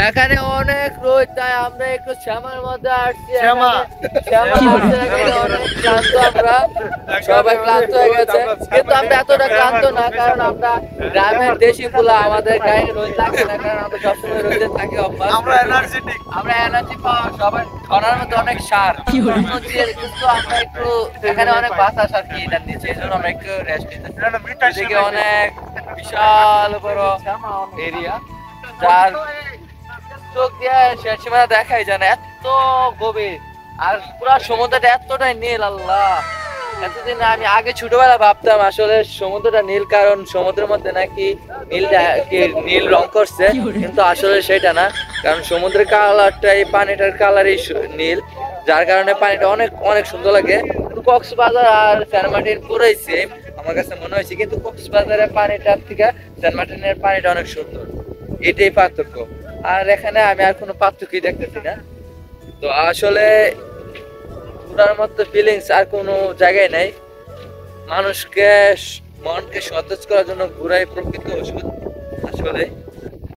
এখানে অনেক রোদ, তাই আমরা একটু শ্যামার মধ্যে আসছি। অনেক ক্লান্ত, আমরা সবাই ক্লান্ত হয়ে গেছে, কিন্তু আমরা এতটা ক্লান্ত না, কারণ আমরা গ্রামের দেশি গুলা, আমাদের গায়ে রোদ লাগে না, কারণ আমরা সবসময় রোদে থাকি অভ্যাস। আমরা এনার্জি পাওয়া সবার ঘরের মধ্যে অনেক সার, কিন্তু আমরা একটু এখানে অনেক বাতাস আর কি এটার নিচে, এই জন্য আমরা একটু রেস্ট নিতেছি। অনেক বিশাল বড় এরিয়া, যার চোখ দিয়ে শেষ সীমানা দেখাই যায় না, এত গভীর। আর পুরা সমুদ্রটা এতটাই নীল, আল্লাহ। এতদিন আমি আগে ছোটবেলা ভাবতাম আসলে সমুদ্রটা নীল, কারণ সমুদ্রের মধ্যে নাকি নীল রং করছে, কিন্তু আসলে সেটা না, কারণ সমুদ্রের কালারটাই, পানিটার কালারই নীল, যার কারণে পানিটা অনেক অনেক সুন্দর লাগে। কক্সবাজার আর সেন্ট মার্টিন পুরাই সেম আমার কাছে মনে হয়েছে, কিন্তু কক্সবাজারের পানিটার থেকে সেন্ট মার্টিনের পানিটা অনেক সুন্দর, এটাই পার্থক্য। আর এখানে আমি আর কোনো পার্থক্যই দেখতেছি না। তো আসলে ঘোরার মতো ফিলিংস আর কোনো জায়গায় নাই। মানুষকে মনকে সতেজ করার জন্য ঘোরাই প্রকৃত ওষুধ আসলে।